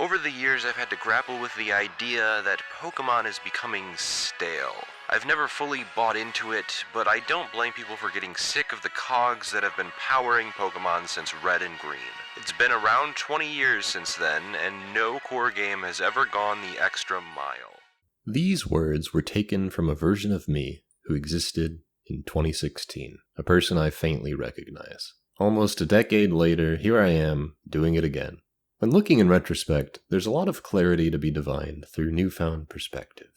Over the years, I've had to grapple with the idea that Pokémon is becoming stale. I've never fully bought into it, but I don't blame people for getting sick of the cogs that have been powering Pokémon since Red and Green. It's been around 20 years since then, and no core game has ever gone the extra mile. These words were taken from a version of me who existed in 2016, a person I faintly recognize. Almost a decade later, here I am, doing it again. When looking in retrospect, there's a lot of clarity to be divined through newfound perspective.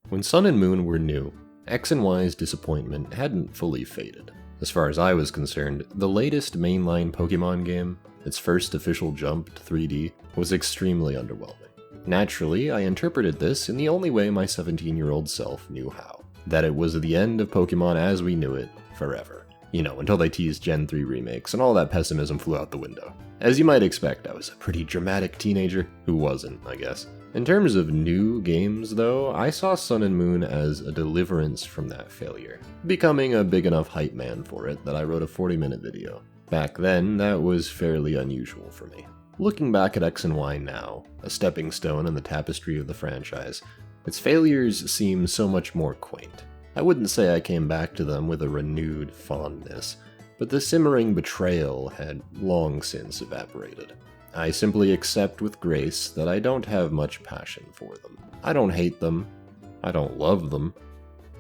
When Sun and Moon were new, X and Y's disappointment hadn't fully faded. As far as I was concerned, the latest mainline Pokémon game, its first official jump to 3D, was extremely underwhelming. Naturally, I interpreted this in the only way my 17-year-old self knew how. That it was the end of Pokémon as we knew it, forever. Until they teased Gen 3 remakes, and all that pessimism flew out the window. As you might expect, I was a pretty dramatic teenager, who wasn't, I guess. In terms of new games, though, I saw Sun and Moon as a deliverance from that failure, becoming a big enough hype man for it that I wrote a 40-minute video. Back then, that was fairly unusual for me. Looking back at X and Y now, a stepping stone in the tapestry of the franchise, its failures seem so much more quaint. I wouldn't say I came back to them with a renewed fondness, but the simmering betrayal had long since evaporated. I simply accept with grace that I don't have much passion for them. I don't hate them. I don't love them.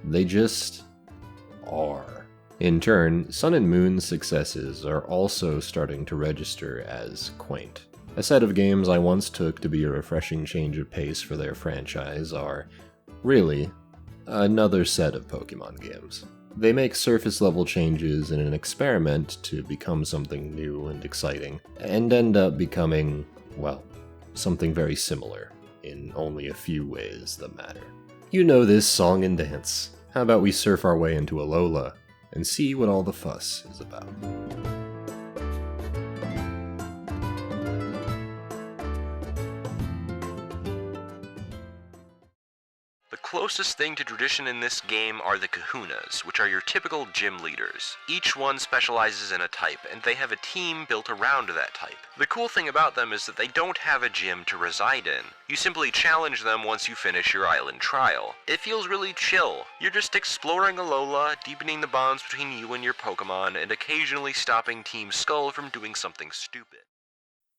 They just are. In turn, Sun and Moon's successes are also starting to register as quaint. A set of games I once took to be a refreshing change of pace for their franchise are, really, another set of Pokémon games. They make surface-level changes in an experiment to become something new and exciting, and end up becoming, well, something very similar, in only a few ways that matter. You know this song and dance. How about we surf our way into Alola, and see what all the fuss is about. The closest thing to tradition in this game are the kahunas, which are your typical gym leaders. Each one specializes in a type, and they have a team built around that type. The cool thing about them is that they don't have a gym to reside in. You simply challenge them once you finish your island trial. It feels really chill. You're just exploring Alola, deepening the bonds between you and your Pokémon, and occasionally stopping Team Skull from doing something stupid.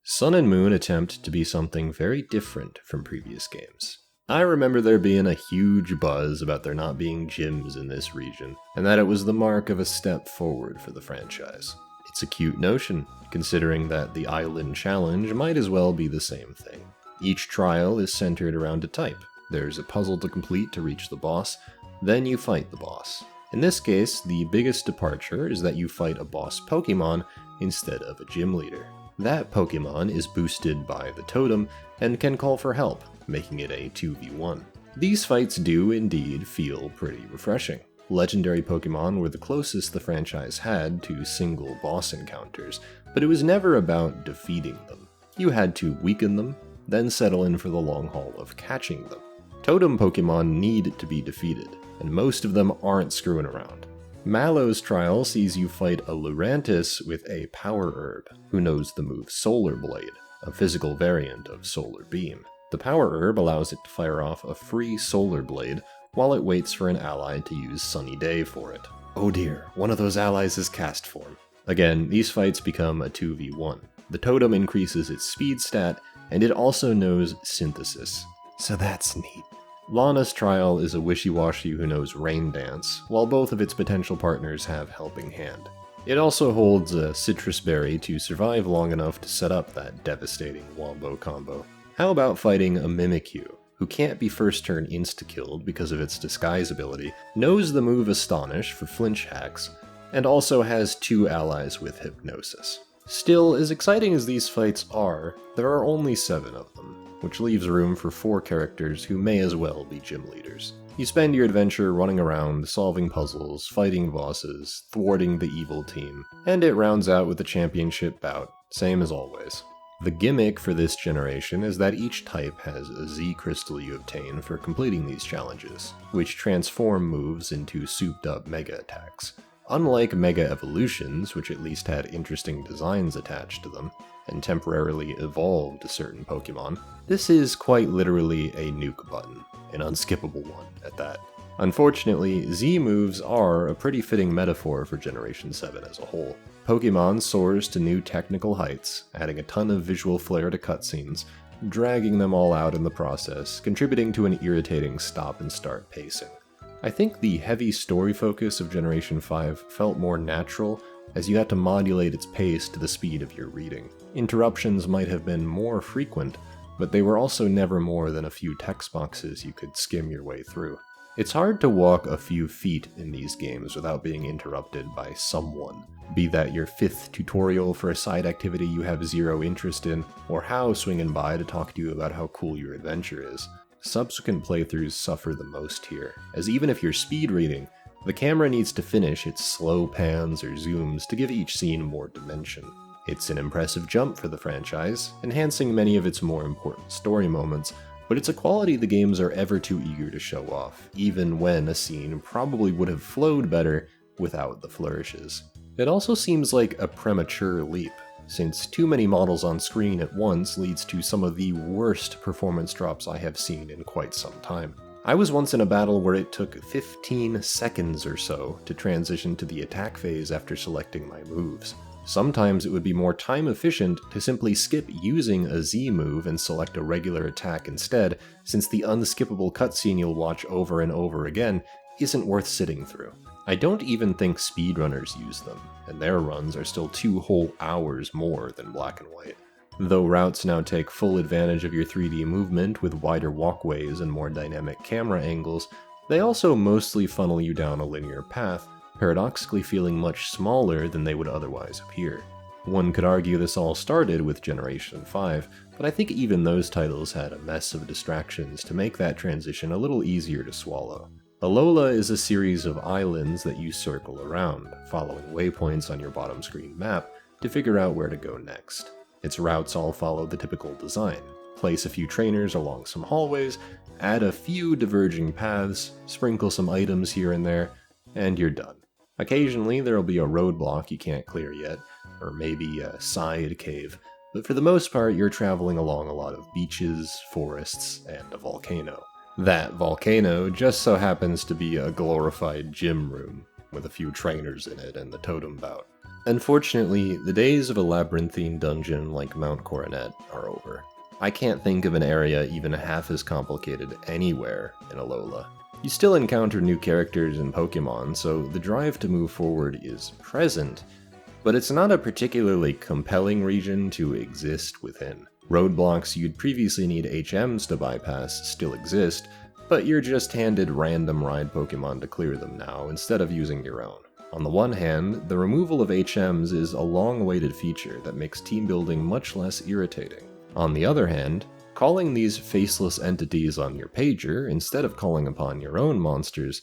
Sun and Moon attempt to be something very different from previous games. I remember there being a huge buzz about there not being gyms in this region, and that it was the mark of a step forward for the franchise. It's a cute notion, considering that the Island Challenge might as well be the same thing. Each trial is centered around a type. There's a puzzle to complete to reach the boss, then you fight the boss. In this case, the biggest departure is that you fight a boss Pokémon instead of a gym leader. That Pokémon is boosted by the totem and can call for help, making it a 2v1. These fights do indeed feel pretty refreshing. Legendary Pokémon were the closest the franchise had to single boss encounters, but it was never about defeating them. You had to weaken them, then settle in for the long haul of catching them. Totem Pokémon need to be defeated, and most of them aren't screwing around. Mallow's trial sees you fight a Lurantis with a Power Herb, who knows the move Solar Blade, a physical variant of Solar Beam. The Power Herb allows it to fire off a free Solar Blade while it waits for an ally to use Sunny Day for it. Oh dear, one of those allies is Cast Form. Again, these fights become a 2v1. The totem increases its speed stat, and it also knows Synthesis. So that's neat. Lana's trial is a wishy-washy who knows Rain Dance, while both of its potential partners have Helping Hand. It also holds a Citrus Berry to survive long enough to set up that devastating Wombo combo. How about fighting a Mimikyu, who can't be first turn insta-killed because of its disguise ability, knows the move Astonish for flinch hacks, and also has 2 allies with Hypnosis. Still, as exciting as these fights are, there are only 7 of them, which leaves room for 4 characters who may as well be gym leaders. You spend your adventure running around, solving puzzles, fighting bosses, thwarting the evil team, and it rounds out with a championship bout, same as always. The gimmick for this generation is that each type has a Z crystal you obtain for completing these challenges, which transform moves into souped up mega attacks. Unlike Mega Evolutions, which at least had interesting designs attached to them, and temporarily evolved certain Pokemon, this is quite literally a nuke button, an unskippable one at that. Unfortunately, Z moves are a pretty fitting metaphor for Generation 7 as a whole. Pokemon soars to new technical heights, adding a ton of visual flair to cutscenes, dragging them all out in the process, contributing to an irritating stop-and-start pacing. I think the heavy story focus of Generation 5 felt more natural, as you had to modulate its pace to the speed of your reading. Interruptions might have been more frequent, but they were also never more than a few text boxes you could skim your way through. It's hard to walk a few feet in these games without being interrupted by someone, be that your 5th tutorial for a side activity you have zero interest in, or How swinging by to talk to you about how cool your adventure is. Subsequent playthroughs suffer the most here, as even if you're speed reading, the camera needs to finish its slow pans or zooms to give each scene more dimension. It's an impressive jump for the franchise, enhancing many of its more important story moments, but it's a quality the games are ever too eager to show off, even when a scene probably would have flowed better without the flourishes. It also seems like a premature leap, since too many models on screen at once leads to some of the worst performance drops I have seen in quite some time. I was once in a battle where it took 15 seconds or so to transition to the attack phase after selecting my moves. Sometimes it would be more time efficient to simply skip using a Z move and select a regular attack instead, since the unskippable cutscene you'll watch over and over again isn't worth sitting through. I don't even think speedrunners use them, and their runs are still 2 whole hours more than Black and White. Though routes now take full advantage of your 3D movement with wider walkways and more dynamic camera angles, they also mostly funnel you down a linear path, paradoxically feeling much smaller than they would otherwise appear. One could argue this all started with Generation 5, but I think even those titles had a mess of distractions to make that transition a little easier to swallow. Alola is a series of islands that you circle around, following waypoints on your bottom screen map to figure out where to go next. Its routes all follow the typical design. Place a few trainers along some hallways, add a few diverging paths, sprinkle some items here and there, and you're done. Occasionally there'll be a roadblock you can't clear yet, or maybe a side cave, but for the most part you're traveling along a lot of beaches, forests, and a volcano. That volcano just so happens to be a glorified gym room, with a few trainers in it and the totem bout. Unfortunately, the days of a labyrinthine dungeon like Mount Coronet are over. I can't think of an area even half as complicated anywhere in Alola. You still encounter new characters and Pokemon, so the drive to move forward is present, but it's not a particularly compelling region to exist within. Roadblocks you'd previously need HMs to bypass still exist, but you're just handed random ride Pokemon to clear them now instead of using your own. On the one hand, the removal of HMs is a long-awaited feature that makes team building much less irritating. On the other hand, calling these faceless entities on your pager instead of calling upon your own monsters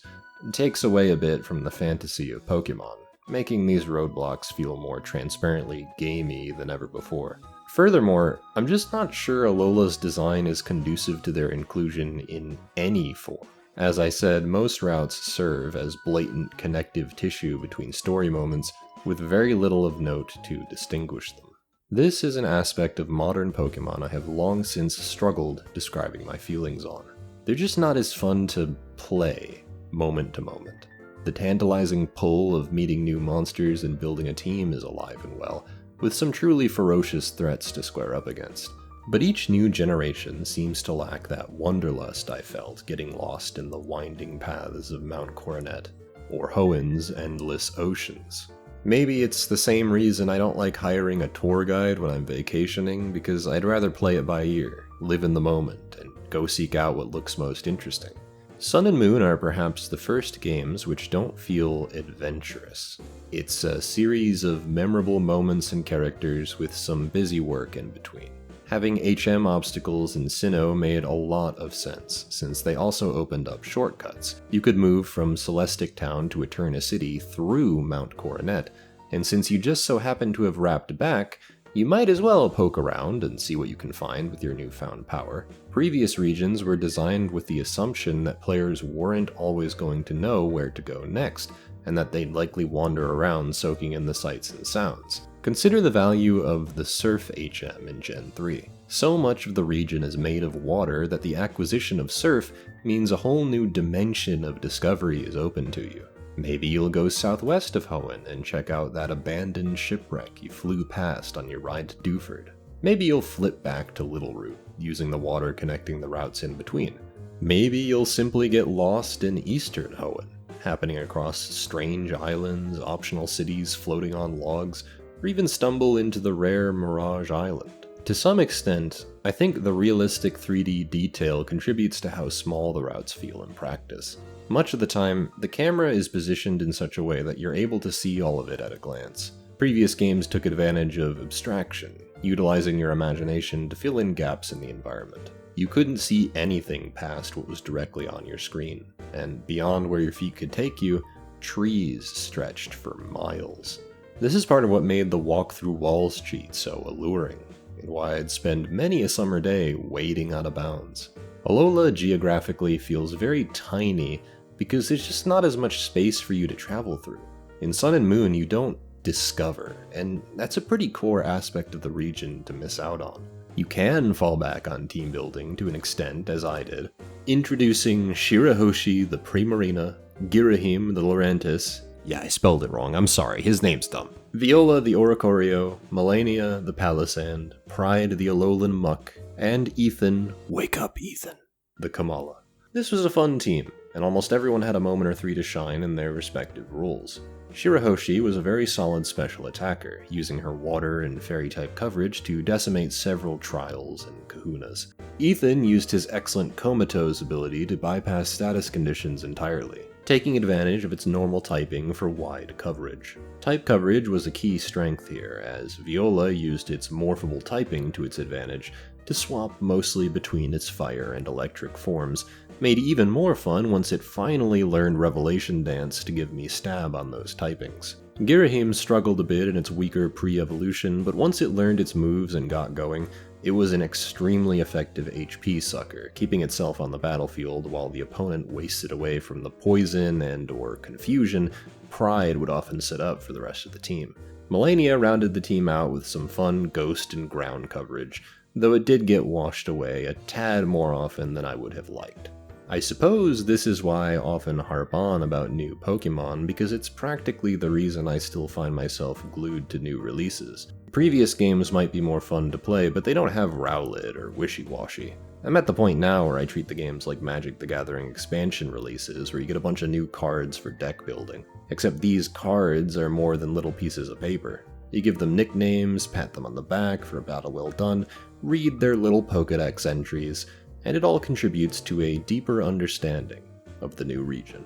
takes away a bit from the fantasy of Pokemon, making these roadblocks feel more transparently gamey than ever before. Furthermore, I'm just not sure Alola's design is conducive to their inclusion in any form. As I said, most routes serve as blatant connective tissue between story moments with very little of note to distinguish them. This is an aspect of modern Pokemon I have long since struggled describing my feelings on. They're just not as fun to play, moment to moment. The tantalizing pull of meeting new monsters and building a team is alive and well, with some truly ferocious threats to square up against. But each new generation seems to lack that wanderlust I felt getting lost in the winding paths of Mount Coronet, or Hoenn's endless oceans. Maybe it's the same reason I don't like hiring a tour guide when I'm vacationing, because I'd rather play it by ear, live in the moment, and go seek out what looks most interesting. Sun and Moon are perhaps the first games which don't feel adventurous. It's a series of memorable moments and characters with some busy work in between. Having HM obstacles in Sinnoh made a lot of sense, since they also opened up shortcuts. You could move from Celestic Town to Eterna City through Mount Coronet, and since you just so happen to have wrapped back, you might as well poke around and see what you can find with your newfound power. Previous regions were designed with the assumption that players weren't always going to know where to go next, and that they'd likely wander around soaking in the sights and sounds. Consider the value of the Surf HM in Gen 3. So much of the region is made of water that the acquisition of Surf means a whole new dimension of discovery is open to you. Maybe you'll go southwest of Hoenn and check out that abandoned shipwreck you flew past on your ride to Dewford. Maybe you'll flip back to Littleroot, using the water connecting the routes in between. Maybe you'll simply get lost in eastern Hoenn, happening across strange islands, optional cities floating on logs, or even stumble into the rare Mirage Island. To some extent, I think the realistic 3D detail contributes to how small the routes feel in practice. Much of the time, the camera is positioned in such a way that you're able to see all of it at a glance. Previous games took advantage of abstraction, utilizing your imagination to fill in gaps in the environment. You couldn't see anything past what was directly on your screen, and beyond where your feet could take you, trees stretched for miles. This is part of what made the walk through walls cheat so alluring, and why I'd spend many a summer day wading out of bounds. Alola geographically feels very tiny because there's just not as much space for you to travel through. In Sun and Moon, you don't discover, and that's a pretty core aspect of the region to miss out on. You can fall back on team building to an extent, as I did. Introducing Shirahoshi the Primarina, Girahim the Lurantis. Yeah, I spelled it wrong, I'm sorry, his name's dumb. Viola the Oricorio, Melania the Palisand, Pride the Alolan Muck, and Ethan, wake up Ethan, the Kamala. This was a fun team, and almost everyone had a moment or three to shine in their respective roles. Shirahoshi was a very solid special attacker, using her water and fairy-type coverage to decimate several trials and kahunas. Ethan used his excellent comatose ability to bypass status conditions entirely, taking advantage of its normal typing for wide coverage. Type coverage was a key strength here, as Viola used its morphable typing to its advantage to swap mostly between its fire and electric forms, made even more fun once it finally learned Revelation Dance to give me stab on those typings. Girahim struggled a bit in its weaker pre-evolution, but once it learned its moves and got going, it was an extremely effective HP sucker, keeping itself on the battlefield while the opponent wasted away from the poison and/or confusion Pride would often set up for the rest of the team. Melania rounded the team out with some fun ghost and ground coverage, though it did get washed away a tad more often than I would have liked. I suppose this is why I often harp on about new Pokémon, because it's practically the reason I still find myself glued to new releases. Previous games might be more fun to play, but they don't have Rowlet or Wishy-Washy. I'm at the point now where I treat the games like Magic the Gathering expansion releases, where you get a bunch of new cards for deck building. Except these cards are more than little pieces of paper. You give them nicknames, pat them on the back for a battle well done, read their little Pokédex entries, and it all contributes to a deeper understanding of the new region.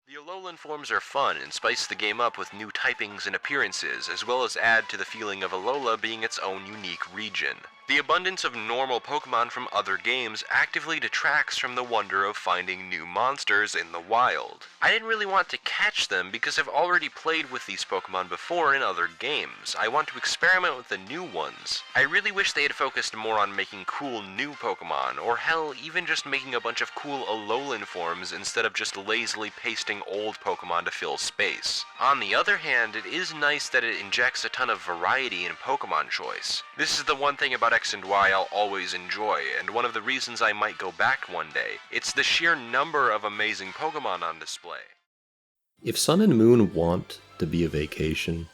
The Alolan forms are fun and spice the game up with new typings and appearances, as well as add to the feeling of Alola being its own unique region. The abundance of normal Pokémon from other games actively detracts from the wonder of finding new monsters in the wild. I didn't really want to catch them because I've already played with these Pokémon before in other games. I want to experiment with the new ones. I really wish they had focused more on making cool new Pokémon, or hell, even just making a bunch of cool Alolan forms instead of just lazily pasting old Pokémon to fill space. On the other hand, it is nice that it injects a ton of variety in Pokémon choice. This is the one thing about X and Y I'll always enjoy, and one of the reasons I might go back one day. It's the sheer number of amazing Pokémon on display. If Sun and Moon want to be a vacation,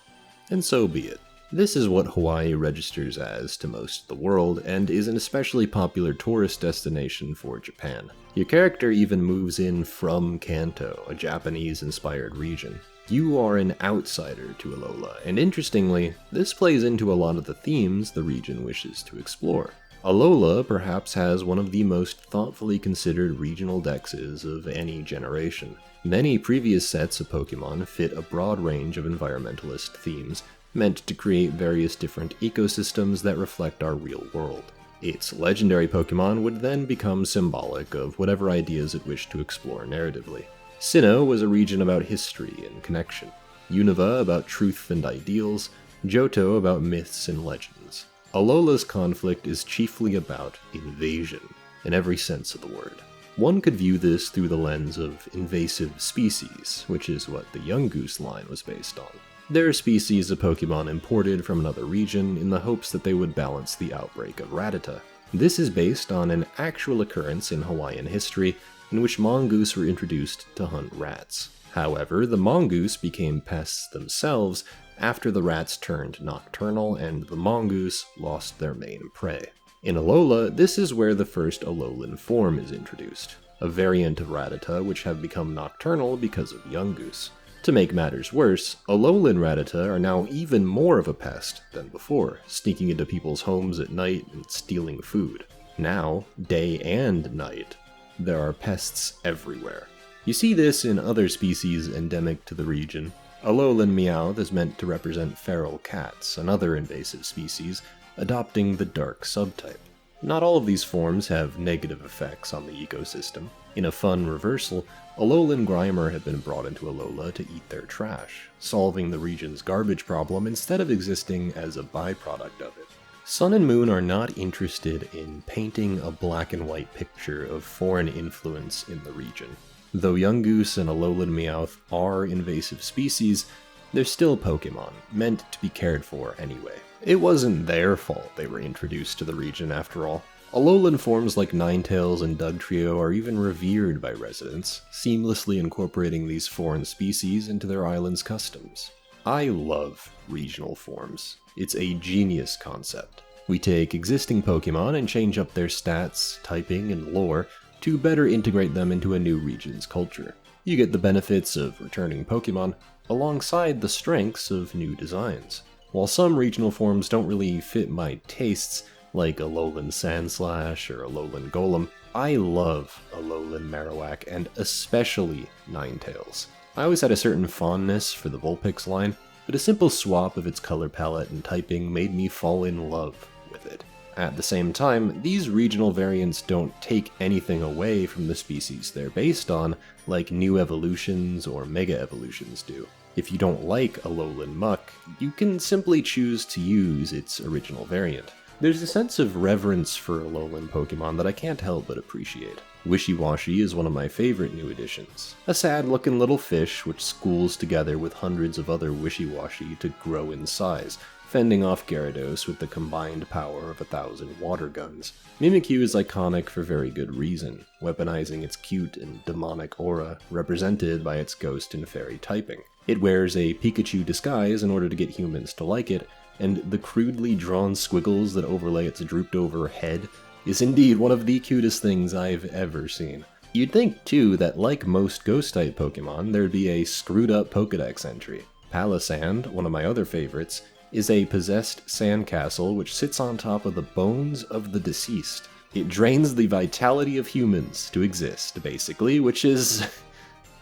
then so be it. This is what Hawaii registers as to most of the world, and is an especially popular tourist destination for Japan. Your character even moves in from Kanto, a Japanese-inspired region. You are an outsider to Alola, and interestingly, this plays into a lot of the themes the region wishes to explore. Alola perhaps has one of the most thoughtfully considered regional dexes of any generation. Many previous sets of Pokémon fit a broad range of environmentalist themes, meant to create various different ecosystems that reflect our real world. Its legendary Pokémon would then become symbolic of whatever ideas it wished to explore narratively. Sinnoh was a region about history and connection, Unova about truth and ideals, Johto about myths and legends. Alola's conflict is chiefly about invasion. in every sense of the word. One could view this through the lens of invasive species, which is what the Yungoos line was based on. They're a species of Pokemon imported from another region in the hopes that they would balance the outbreak of Rattata. This is based on an actual occurrence in Hawaiian history in which mongoose were introduced to hunt rats. However, the mongoose became pests themselves after the rats turned nocturnal and the mongoose lost their main prey. In Alola, this is where the first Alolan form is introduced, a variant of Rattata which have become nocturnal because of Yungoos. To make matters worse, Alolan Rattata are now even more of a pest than before, sneaking into people's homes at night and stealing food. Now, day and night, there are pests everywhere. You see this in other species endemic to the region. Alolan Meowth is meant to represent feral cats, another invasive species, adopting the dark subtype. Not all of these forms have negative effects on the ecosystem. In a fun reversal, Alolan Grimer have been brought into Alola to eat their trash, solving the region's garbage problem instead of existing as a byproduct of it. Sun and Moon are not interested in painting a black and white picture of foreign influence in the region. Though Yungoos and Alolan Meowth are invasive species, they're still Pokemon, meant to be cared for anyway. It wasn't their fault they were introduced to the region after all. Alolan forms like Ninetales and Dugtrio are even revered by residents, seamlessly incorporating these foreign species into their island's customs. I love regional forms. It's a genius concept. We take existing Pokemon and change up their stats, typing, and lore to better integrate them into a new region's culture. You get the benefits of returning Pokemon, alongside the strengths of new designs. While some regional forms don't really fit my tastes, like Alolan Sandslash or Alolan Golem, I love Alolan Marowak and especially Ninetales. I always had a certain fondness for the Vulpix line, but a simple swap of its color palette and typing made me fall in love with it. At the same time, these regional variants don't take anything away from the species they're based on, like new evolutions or mega evolutions do. If you don't like Alolan Muck, you can simply choose to use its original variant. There's a sense of reverence for Alolan Pokemon that I can't help but appreciate. Wishiwashi is one of my favorite new additions. A sad-looking little fish which schools together with hundreds of other Wishiwashi to grow in size, fending off Gyarados with the combined power of 1,000 water guns. Mimikyu is iconic for very good reason, weaponizing its cute and demonic aura, represented by its ghost and fairy typing. It wears a Pikachu disguise in order to get humans to like it, and the crudely drawn squiggles that overlay its drooped-over head is indeed one of the cutest things I've ever seen. You'd think, too, that like most Ghost-type Pokemon, there'd be a screwed-up Pokedex entry. Palisand, one of my other favorites, is a possessed sandcastle which sits on top of the bones of the deceased. It drains the vitality of humans to exist, basically, which is...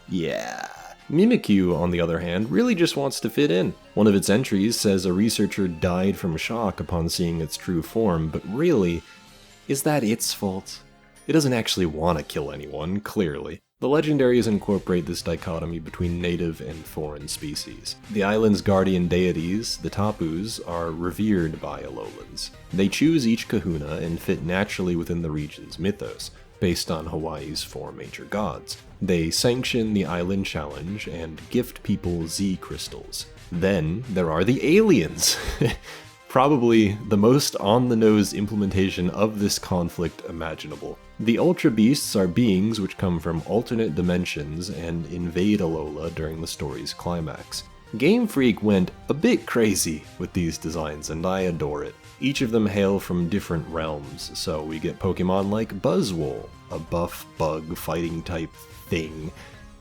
yeah. Mimikyu, on the other hand, really just wants to fit in. One of its entries says a researcher died from shock upon seeing its true form, but really, is that its fault? It doesn't actually want to kill anyone, clearly. The legendaries incorporate this dichotomy between native and foreign species. The island's guardian deities, the Tapus, are revered by Alolans. They choose each kahuna and fit naturally within the region's mythos, based on Hawaii's 4 major gods. They sanction the island challenge and gift people Z crystals. Then there are the aliens! Probably the most on-the-nose implementation of this conflict imaginable. The Ultra Beasts are beings which come from alternate dimensions and invade Alola during the story's climax. Game Freak went a bit crazy with these designs, and I adore it. Each of them hail from different realms, so we get Pokemon like Buzzwole, a buff bug fighting type thing,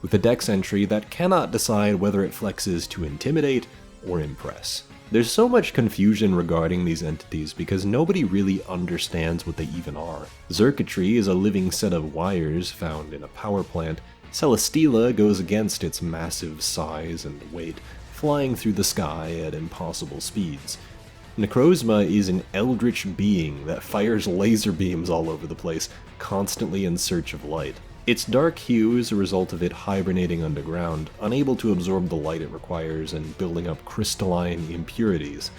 with a dex entry that cannot decide whether it flexes to intimidate or impress. There's so much confusion regarding these entities because nobody really understands what they even are. Xurkitree is a living set of wires found in a power plant. Celesteela goes against its massive size and weight, flying through the sky at impossible speeds. Necrozma is an eldritch being that fires laser beams all over the place, constantly in search of light. Its dark hue is a result of it hibernating underground, unable to absorb the light it requires and building up crystalline impurities.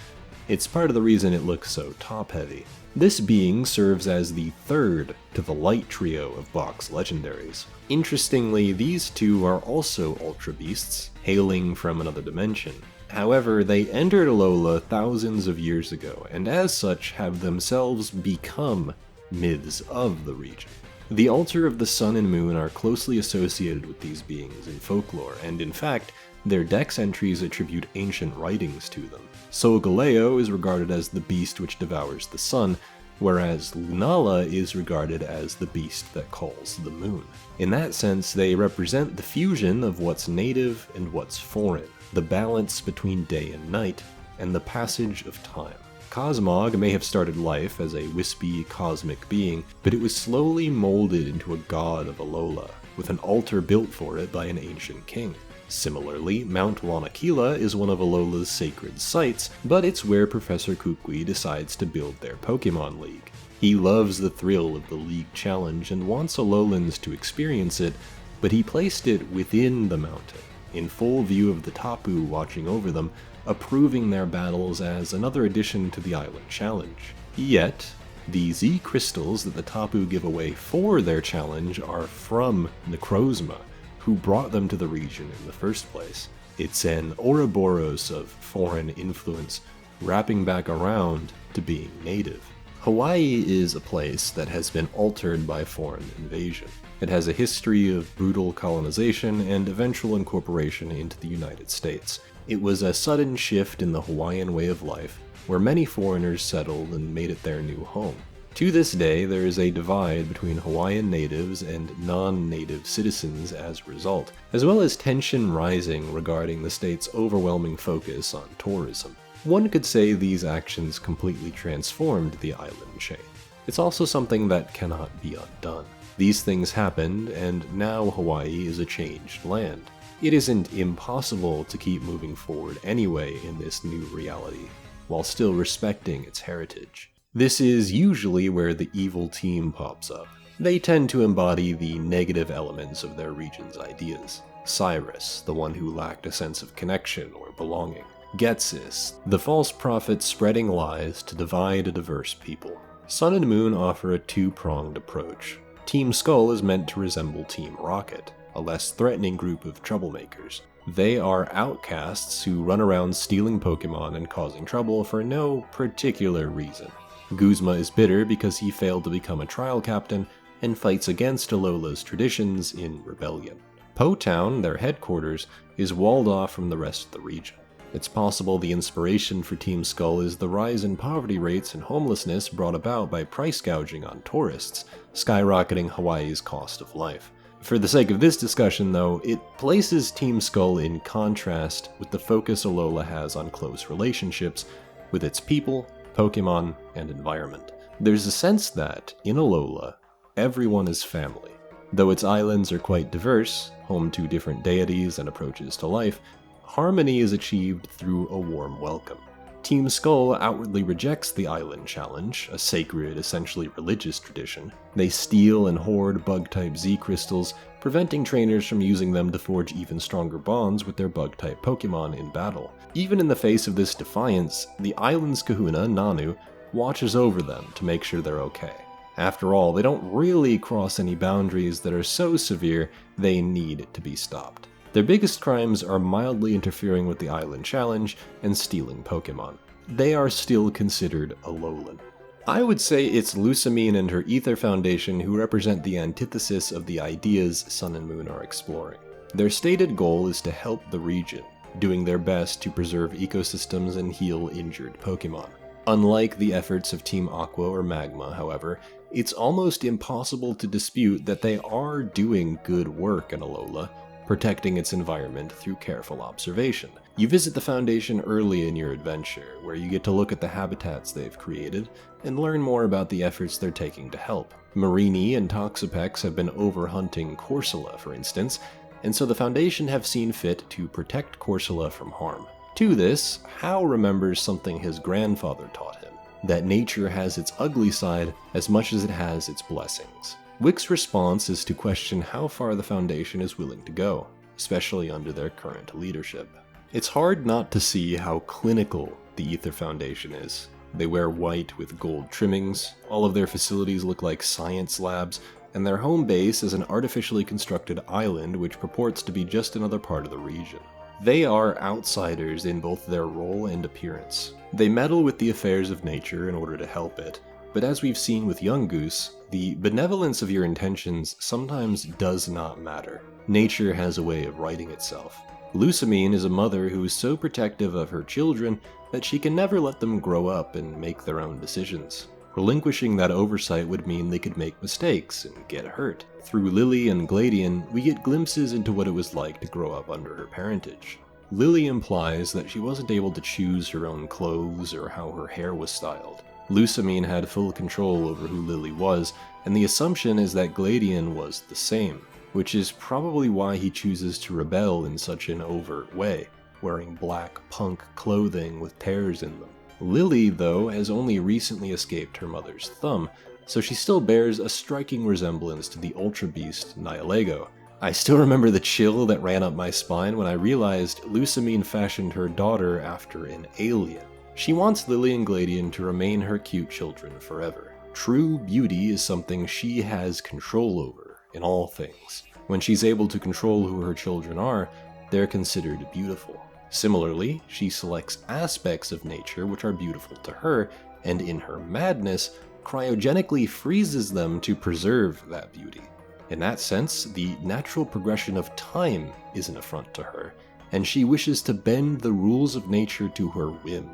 It's part of the reason it looks so top-heavy. This being serves as the third to the light trio of box legendaries. Interestingly, these two are also Ultra Beasts, hailing from another dimension. However, they entered Alola thousands of years ago, and as such have themselves become myths of the region. The altar of the sun and moon are closely associated with these beings in folklore, and in fact, their dex entries attribute ancient writings to them. Solgaleo is regarded as the beast which devours the sun, whereas Lunala is regarded as the beast that calls the moon. In that sense, they represent the fusion of what's native and what's foreign, the balance between day and night, and the passage of time. Cosmog may have started life as a wispy, cosmic being, but it was slowly molded into a god of Alola, with an altar built for it by an ancient king. Similarly, Mount Lanakila is one of Alola's sacred sites, but it's where Professor Kukui decides to build their Pokémon League. He loves the thrill of the League Challenge and wants Alolans to experience it, but he placed it within the mountain, in full view of the Tapu watching over them, approving their battles as another addition to the Island Challenge. Yet, the Z crystals that the Tapu give away for their challenge are from Necrozma, who brought them to the region in the first place. It's an Ouroboros of foreign influence, wrapping back around to being native. Hawaii is a place that has been altered by foreign invasion. It has a history of brutal colonization and eventual incorporation into the United States. It was a sudden shift in the Hawaiian way of life, where many foreigners settled and made it their new home. To this day, there is a divide between Hawaiian natives and non-native citizens as a result, as well as tension rising regarding the state's overwhelming focus on tourism. One could say these actions completely transformed the island chain. It's also something that cannot be undone. These things happened, and now Hawaii is a changed land. It isn't impossible to keep moving forward anyway in this new reality, while still respecting its heritage. This is usually where the evil team pops up. They tend to embody the negative elements of their region's ideas. Cyrus, the one who lacked a sense of connection or belonging. Getsis, the false prophet spreading lies to divide a diverse people. Sun and Moon offer a two-pronged approach. Team Skull is meant to resemble Team Rocket, a less threatening group of troublemakers. They are outcasts who run around stealing Pokémon and causing trouble for no particular reason. Guzma is bitter because he failed to become a trial captain and fights against Alola's traditions in rebellion. Po Town, their headquarters, is walled off from the rest of the region. It's possible the inspiration for Team Skull is the rise in poverty rates and homelessness brought about by price gouging on tourists, skyrocketing Hawaii's cost of life. For the sake of this discussion, though, it places Team Skull in contrast with the focus Alola has on close relationships with its people, Pokémon, and environment. There's a sense that, in Alola, everyone is family. Though its islands are quite diverse, home to different deities and approaches to life, harmony is achieved through a warm welcome. Team Skull outwardly rejects the Island Challenge, a sacred, essentially religious tradition. They steal and hoard Bug-type Z crystals, preventing trainers from using them to forge even stronger bonds with their Bug-type Pokémon in battle. Even in the face of this defiance, the island's kahuna, Nanu, watches over them to make sure they're okay. After all, they don't really cross any boundaries that are so severe they need to be stopped. Their biggest crimes are mildly interfering with the Island Challenge and stealing Pokémon. They are still considered Alolan. I would say it's Lusamine and her Ether Foundation who represent the antithesis of the ideas Sun and Moon are exploring. Their stated goal is to help the region, doing their best to preserve ecosystems and heal injured Pokémon. Unlike the efforts of Team Aqua or Magma, however, it's almost impossible to dispute that they are doing good work in Alola, protecting its environment through careful observation. You visit the Foundation early in your adventure, where you get to look at the habitats they've created, and learn more about the efforts they're taking to help. Marini and Toxapex have been overhunting Corsola, for instance, and so the Foundation have seen fit to protect Corsola from harm. To this, Hao remembers something his grandfather taught him, that nature has its ugly side as much as it has its blessings. Wick's response is to question how far the Foundation is willing to go, especially under their current leadership. It's hard not to see how clinical the Ether Foundation is. They wear white with gold trimmings, all of their facilities look like science labs, and their home base is an artificially constructed island which purports to be just another part of the region. They are outsiders in both their role and appearance. They meddle with the affairs of nature in order to help it, but as we've seen with Young Goose, the benevolence of your intentions sometimes does not matter. Nature has a way of righting itself. Lusamine is a mother who is so protective of her children that she can never let them grow up and make their own decisions. Relinquishing that oversight would mean they could make mistakes and get hurt. Through Lily and Gladian, we get glimpses into what it was like to grow up under her parentage. Lily implies that she wasn't able to choose her own clothes or how her hair was styled. Lusamine had full control over who Lily was, and the assumption is that Gladian was the same, which is probably why he chooses to rebel in such an overt way, wearing black punk clothing with tears in them. Lily, though, has only recently escaped her mother's thumb, so she still bears a striking resemblance to the Ultra Beast Nihilego. I still remember the chill that ran up my spine when I realized Lusamine fashioned her daughter after an alien. She wants Lily and Gladian to remain her cute children forever. True beauty is something she has control over in all things. When she's able to control who her children are, they're considered beautiful. Similarly, she selects aspects of nature which are beautiful to her, and in her madness, cryogenically freezes them to preserve that beauty. In that sense, the natural progression of time is an affront to her, and she wishes to bend the rules of nature to her whim,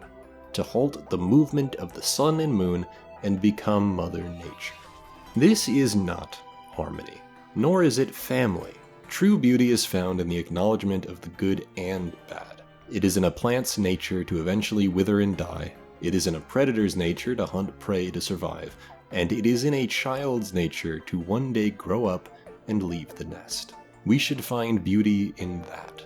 to halt the movement of the sun and moon and become Mother Nature. This is not harmony, nor is it family. True beauty is found in the acknowledgement of the good and bad. It is in a plant's nature to eventually wither and die, it is in a predator's nature to hunt prey to survive, and it is in a child's nature to one day grow up and leave the nest. We should find beauty in that,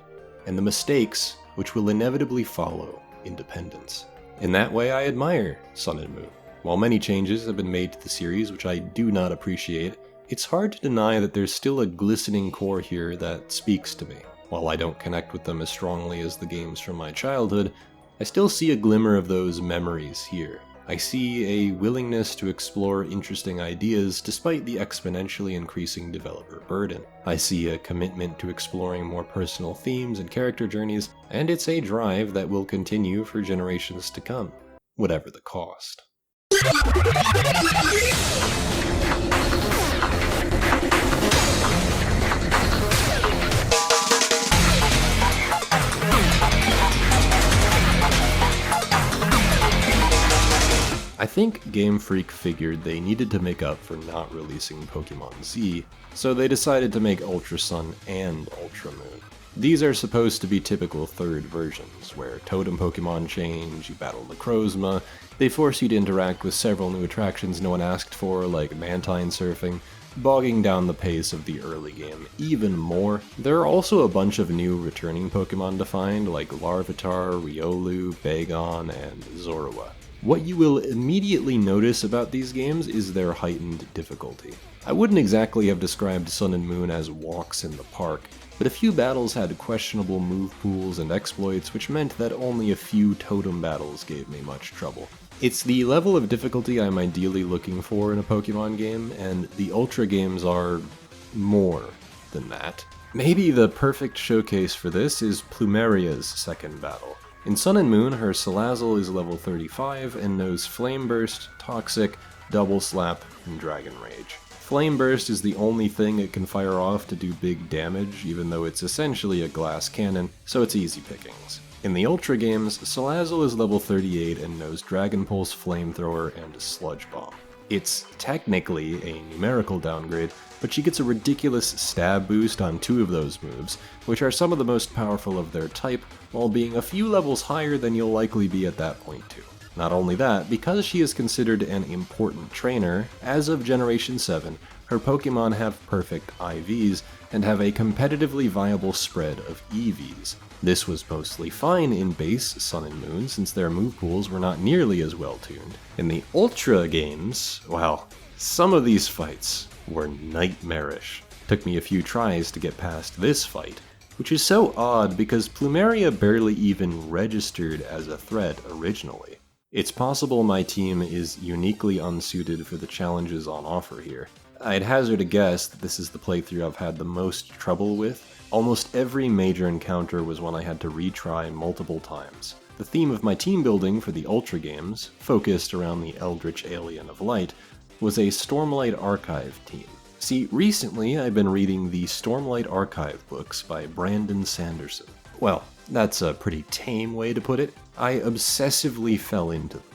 and the mistakes which will inevitably follow independence. In that way, I admire Sun and Moon. While many changes have been made to the series which I do not appreciate, it's hard to deny that there's still a glistening core here that speaks to me. While I don't connect with them as strongly as the games from my childhood, I still see a glimmer of those memories here. I see a willingness to explore interesting ideas despite the exponentially increasing developer burden. I see a commitment to exploring more personal themes and character journeys, and it's a drive that will continue for generations to come, whatever the cost. I think Game Freak figured they needed to make up for not releasing Pokémon Z, so they decided to make Ultra Sun and Ultra Moon. These are supposed to be typical third versions, where totem Pokémon change, you battle Necrozma, they force you to interact with several new attractions no one asked for, like Mantine surfing, bogging down the pace of the early game even more. There are also a bunch of new returning Pokémon defined, like Larvitar, Riolu, Bagon, and Zorua. What you will immediately notice about these games is their heightened difficulty. I wouldn't exactly have described Sun and Moon as walks in the park, but a few battles had questionable move pools and exploits, which meant that only a few totem battles gave me much trouble. It's the level of difficulty I'm ideally looking for in a Pokemon game, and the Ultra games are more than that. Maybe the perfect showcase for this is Plumeria's second battle. In Sun and Moon, her Salazzle is level 35 and knows Flame Burst, Toxic, Double Slap, and Dragon Rage. Flame Burst is the only thing it can fire off to do big damage, even though it's essentially a glass cannon, so it's easy pickings. In the Ultra games, Salazzle is level 38 and knows Dragon Pulse, Flamethrower, and Sludge Bomb. It's technically a numerical downgrade, but she gets a ridiculous stab boost on 2 of those moves, which are some of the most powerful of their type, while being a few levels higher than you'll likely be at that point too. Not only that, because she is considered an important trainer, as of Generation 7, her Pokemon have perfect IVs and have a competitively viable spread of EVs. This was mostly fine in base Sun and Moon since their move pools were not nearly as well tuned. In the Ultra games, well, some of these fights were nightmarish. Took me a few tries to get past this fight, which is so odd because Plumeria barely even registered as a threat originally. It's possible my team is uniquely unsuited for the challenges on offer here. I'd hazard a guess that this is the playthrough I've had the most trouble with. Almost every major encounter was one I had to retry multiple times. The theme of my team building for the Ultra games, focused around the Eldritch Alien of Light, was a Stormlight Archive Team. See, recently I've been reading the Stormlight Archive books by Brandon Sanderson. Well, that's a pretty tame way to put it. I obsessively fell into them.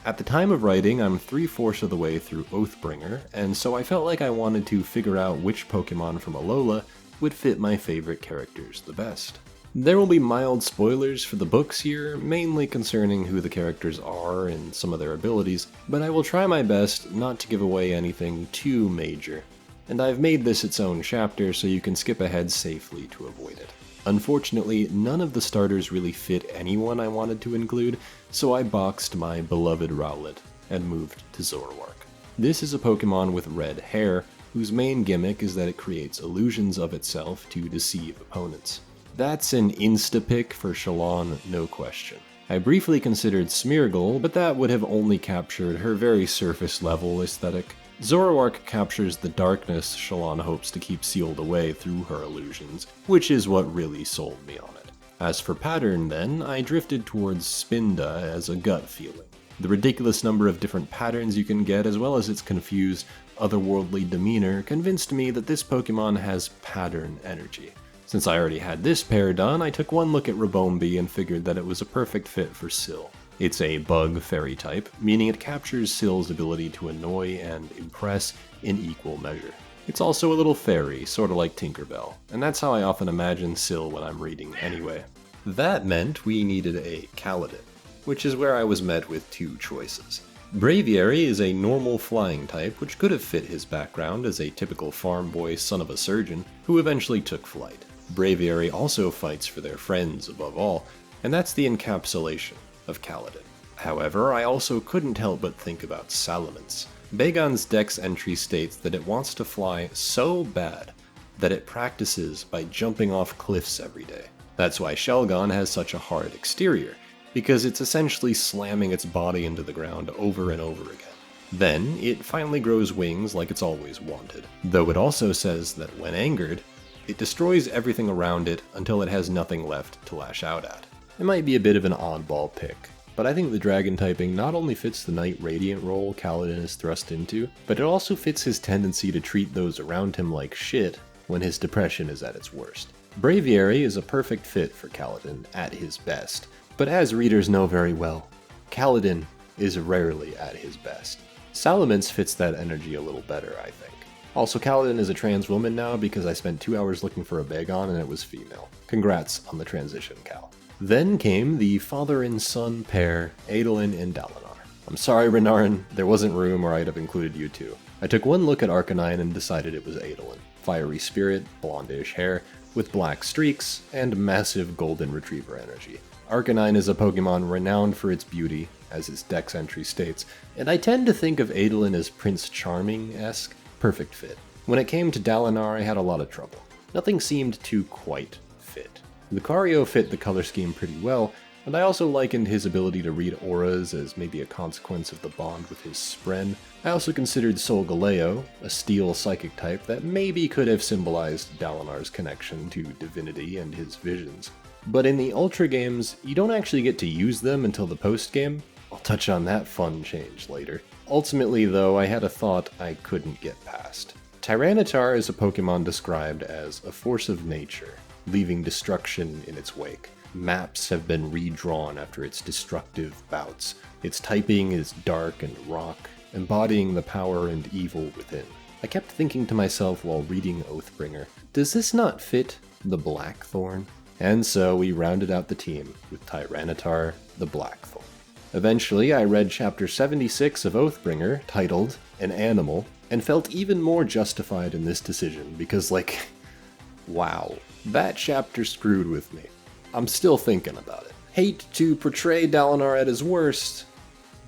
At the time of writing, I'm 3/4 of the way through Oathbringer, and so I felt like I wanted to figure out which Pokémon from Alola would fit my favorite characters the best. There will be mild spoilers for the books here, mainly concerning who the characters are and some of their abilities, but I will try my best not to give away anything too major. And I've made this its own chapter so you can skip ahead safely to avoid it. Unfortunately, none of the starters really fit anyone I wanted to include, so I boxed my beloved Rowlet and moved to Zoroark. This is a Pokemon with red hair, whose main gimmick is that it creates illusions of itself to deceive opponents. That's an insta-pick for Shalon, no question. I briefly considered Smeargle, but that would have only captured her very surface-level aesthetic. Zoroark captures the darkness Shalon hopes to keep sealed away through her illusions, which is what really sold me on it. As for pattern then, I drifted towards Spinda as a gut feeling. The ridiculous number of different patterns you can get, as well as its confused, otherworldly demeanor, convinced me that this Pokemon has pattern energy. Since I already had this pair done, I took one look at Rabombi and figured that it was a perfect fit for Syl. It's a bug fairy type, meaning it captures Syl's ability to annoy and impress in equal measure. It's also a little fairy, sorta like Tinkerbell, and that's how I often imagine Syl when I'm reading anyway. That meant we needed a Kaladin, which is where I was met with two choices. Braviary is a normal flying type, which could have fit his background as a typical farm boy son of a surgeon, who eventually took flight. Braviary also fights for their friends above all, and that's the encapsulation of Kaladin. However, I also couldn't help but think about Salamence. Bagon's dex entry states that it wants to fly so bad that it practices by jumping off cliffs every day. That's why Shelgon has such a hard exterior, because it's essentially slamming its body into the ground over and over again. Then, it finally grows wings like it's always wanted, though it also says that when angered, it destroys everything around it until it has nothing left to lash out at. It might be a bit of an oddball pick, but I think the dragon typing not only fits the Knight Radiant role Kaladin is thrust into, but it also fits his tendency to treat those around him like shit when his depression is at its worst. Braviary is a perfect fit for Kaladin at his best, but as readers know very well, Kaladin is rarely at his best. Salamence fits that energy a little better, I think. Also, Kaladin is a trans woman now because I spent 2 hours looking for a Bagon and it was female. Congrats on the transition, Cal. Then came the father and son pair, Adolin and Dalinar. I'm sorry, Renarin, there wasn't room or I'd have included you two. I took one look at Arcanine and decided it was Adolin. Fiery spirit, blondish hair, with black streaks, and massive golden retriever energy. Arcanine is a Pokemon renowned for its beauty, as its dex entry states, and I tend to think of Adolin as Prince Charming-esque. Perfect fit. When it came to Dalinar, I had a lot of trouble. Nothing seemed to quite fit. Lucario fit the color scheme pretty well, and I also likened his ability to read auras as maybe a consequence of the bond with his Spren. I also considered Solgaleo, a steel psychic type that maybe could have symbolized Dalinar's connection to divinity and his visions. But in the Ultra games, you don't actually get to use them until the post-game. I'll touch on that fun change later. Ultimately though, I had a thought I couldn't get past. Tyranitar is a Pokemon described as a force of nature, leaving destruction in its wake. Maps have been redrawn after its destructive bouts. Its typing is dark and rock, embodying the power and evil within. I kept thinking to myself while reading Oathbringer, does this not fit the Blackthorn? And so we rounded out the team with Tyranitar the Blackthorn. Eventually, I read chapter 76 of Oathbringer, titled An Animal, and felt even more justified in this decision because, wow, that chapter screwed with me. I'm still thinking about it. Hate to portray Dalinar at his worst,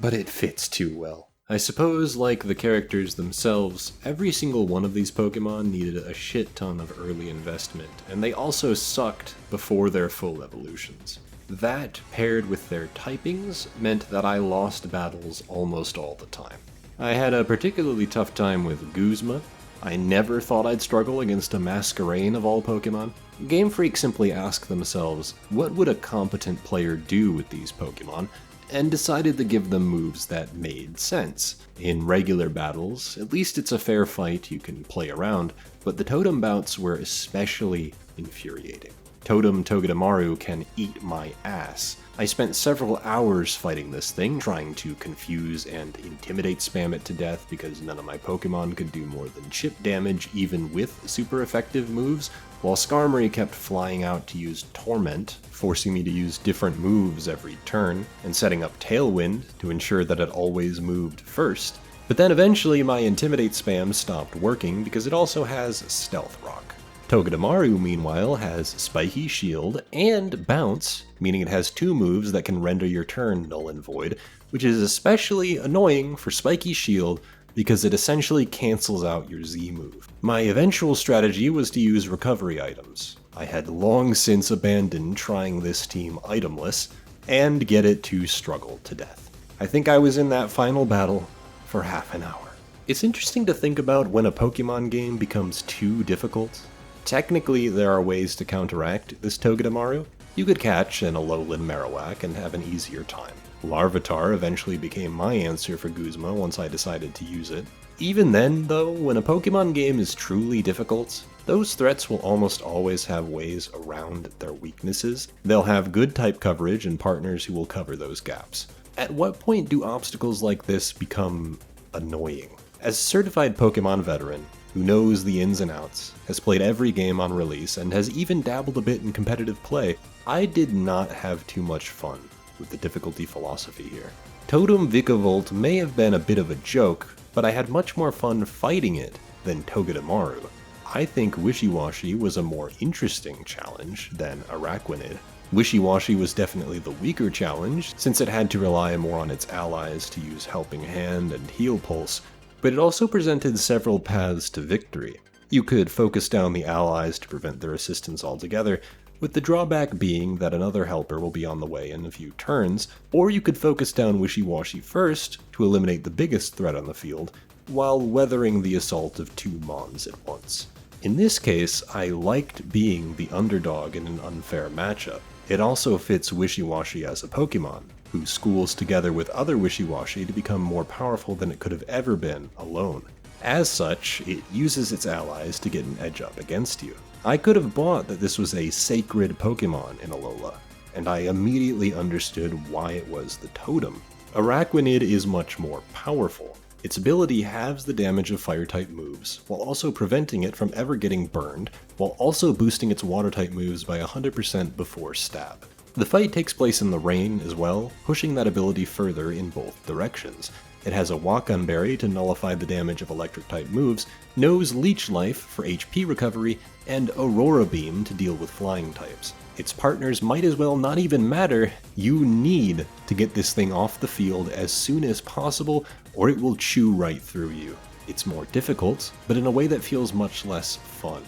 but it fits too well. I suppose, like the characters themselves, every single one of these Pokemon needed a shit ton of early investment, and they also sucked before their full evolutions. That, paired with their typings, meant that I lost battles almost all the time. I had a particularly tough time with Guzma. I never thought I'd struggle against a Masquerain of all Pokemon. Game Freak simply asked themselves, what would a competent player do with these Pokemon, and decided to give them moves that made sense. In regular battles, at least it's a fair fight you can play around, but the Totem bouts were especially infuriating. Totem Togedemaru can eat my ass. I spent several hours fighting this thing, trying to confuse and intimidate spam it to death because none of my Pokemon could do more than chip damage even with super effective moves, while Skarmory kept flying out to use Torment, forcing me to use different moves every turn, and setting up Tailwind to ensure that it always moved first. But then eventually my Intimidate spam stopped working because it also has Stealth Rock. Togedemaru, meanwhile, has Spiky Shield and Bounce, meaning it has two moves that can render your turn null and void, which is especially annoying for Spiky Shield because it essentially cancels out your Z move. My eventual strategy was to use recovery items. I had long since abandoned trying this team itemless, and get it to struggle to death. I think I was in that final battle for half an hour. It's interesting to think about when a Pokemon game becomes too difficult. Technically, there are ways to counteract this Togedemaru. You could catch an Alolan Marowak and have an easier time. Larvitar eventually became my answer for Guzma once I decided to use it. Even then, though, when a Pokemon game is truly difficult, those threats will almost always have ways around their weaknesses. They'll have good type coverage and partners who will cover those gaps. At what point do obstacles like this become annoying? As a certified Pokemon veteran, who knows the ins and outs, has played every game on release, and has even dabbled a bit in competitive play, I did not have too much fun with the difficulty philosophy here. Totem Vikavolt may have been a bit of a joke, but I had much more fun fighting it than Togedemaru. I think Wishiwashi was a more interesting challenge than Araquanid. Wishiwashi was definitely the weaker challenge, since it had to rely more on its allies to use Helping Hand and Heal Pulse, but it also presented several paths to victory. You could focus down the allies to prevent their assistance altogether, with the drawback being that another helper will be on the way in a few turns, or you could focus down Wishiwashi first to eliminate the biggest threat on the field, while weathering the assault of two Mons at once. In this case, I liked being the underdog in an unfair matchup. It also fits Wishiwashi as a Pokemon, who schools together with other Wishiwashi to become more powerful than it could have ever been alone. As such, it uses its allies to get an edge up against you. I could have bought that this was a sacred Pokemon in Alola, and I immediately understood why it was the totem. Araquanid is much more powerful. Its ability halves the damage of Fire-type moves, while also preventing it from ever getting burned, while also boosting its Water-type moves by 100% before stab. The fight takes place in the rain as well, pushing that ability further in both directions. It has a Walk-on Berry to nullify the damage of Electric-type moves, knows Leech Life for HP recovery, and Aurora Beam to deal with flying types. Its partners might as well not even matter. You need to get this thing off the field as soon as possible, or it will chew right through you. It's more difficult, but in a way that feels much less fun.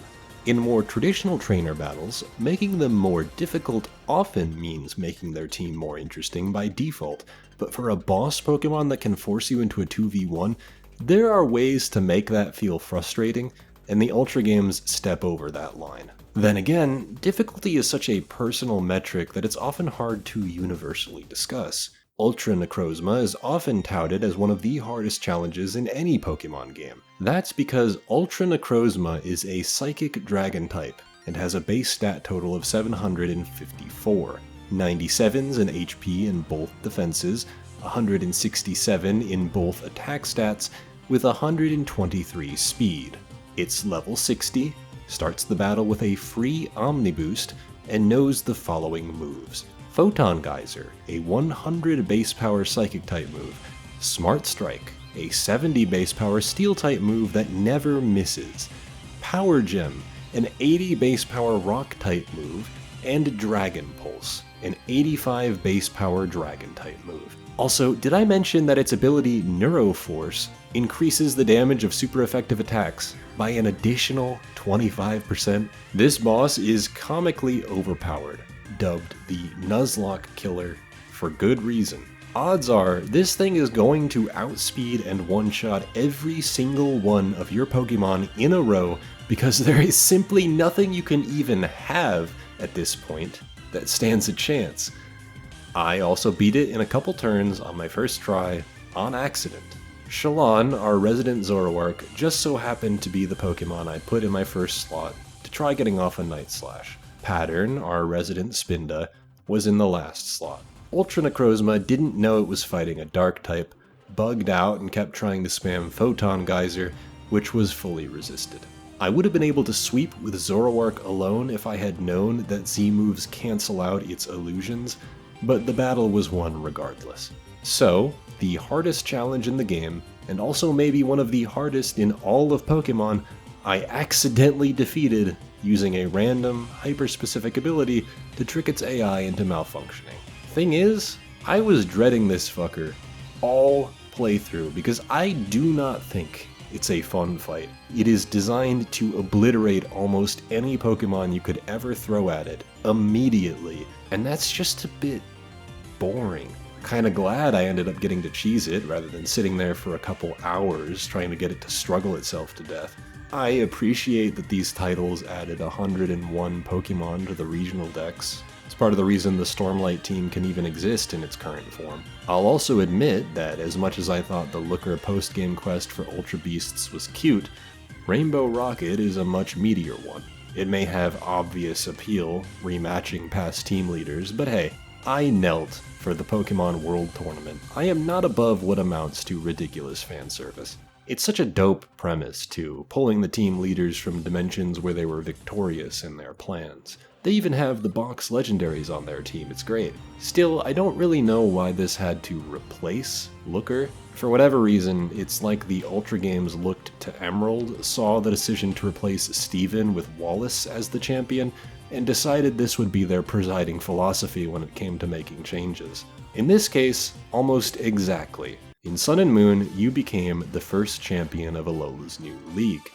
In more traditional trainer battles, making them more difficult often means making their team more interesting by default, but for a boss Pokemon that can force you into a 2v1, there are ways to make that feel frustrating, and the Ultra games step over that line. Then again, difficulty is such a personal metric that it's often hard to universally discuss. Ultra Necrozma is often touted as one of the hardest challenges in any Pokemon game. That's because Ultra Necrozma is a Psychic Dragon type, and has a base stat total of 754, 97s in HP in both defenses, 167 in both attack stats, with 123 speed. It's level 60, starts the battle with a free Omni Boost, and knows the following moves. Photon Geyser, a 100 base power Psychic type move. Smart Strike, a 70 base power Steel type move that never misses. Power Gem, an 80 base power Rock type move. And Dragon Pulse, an 85 base power Dragon type move. Also, did I mention that its ability Neuroforce increases the damage of super effective attacks by an additional 25%? This boss is comically overpowered, dubbed the Nuzlocke Killer for good reason. Odds are, this thing is going to outspeed and one-shot every single one of your Pokemon in a row because there is simply nothing you can even have at this point that stands a chance. I also beat it in a couple turns on my first try, on accident. Shalon, our resident Zoroark, just so happened to be the Pokemon I put in my first slot to try getting off a Night Slash. Pattern, our resident Spinda, was in the last slot. Ultra Necrozma didn't know it was fighting a Dark type, bugged out and kept trying to spam Photon Geyser, which was fully resisted. I would have been able to sweep with Zoroark alone if I had known that Z moves cancel out its illusions, but the battle was won regardless. So, the hardest challenge in the game, and also maybe one of the hardest in all of Pokemon, I accidentally defeated using a random, hyper-specific ability to trick its AI into malfunctioning. Thing is, I was dreading this fucker all playthrough because I do not think it's a fun fight. It is designed to obliterate almost any Pokemon you could ever throw at it immediately, and that's just a bit boring. Kinda glad I ended up getting to cheese it rather than sitting there for a couple hours trying to get it to struggle itself to death. I appreciate that these titles added 101 Pokemon to the regional decks. It's part of the reason the Stormlight team can even exist in its current form. I'll also admit that as much as I thought the Looker post-game quest for Ultra Beasts was cute, Rainbow Rocket is a much meatier one. It may have obvious appeal, rematching past team leaders, but hey, I knelt for the Pokemon World Tournament. I am not above what amounts to ridiculous fan service. It's such a dope premise, too, pulling the team leaders from dimensions where they were victorious in their plans. They even have the box legendaries on their team, it's great. Still, I don't really know why this had to replace Looker. For whatever reason, it's like the Ultra Games looked to Emerald, saw the decision to replace Steven with Wallace as the champion, and decided this would be their presiding philosophy when it came to making changes. In this case, almost exactly. In Sun and Moon, you became the first champion of Alola's new league.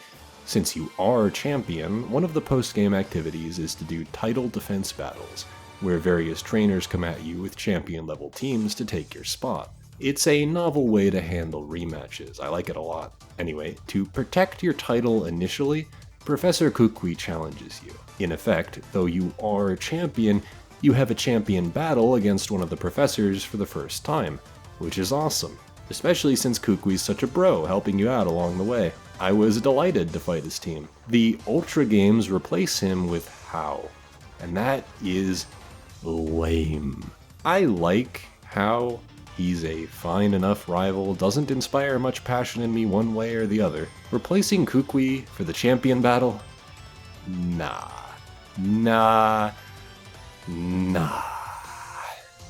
Since you are champion, one of the post-game activities is to do title defense battles, where various trainers come at you with champion-level teams to take your spot. It's a novel way to handle rematches, I like it a lot. Anyway, to protect your title initially, Professor Kukui challenges you. In effect, though you are champion, you have a champion battle against one of the professors for the first time, which is awesome. Especially since Kukui's such a bro, helping you out along the way. I was delighted to fight his team. The Ultra Games replace him with How, and that is lame. I like How. He's a fine enough rival, doesn't inspire much passion in me one way or the other. Replacing Kukui for the champion battle? Nah.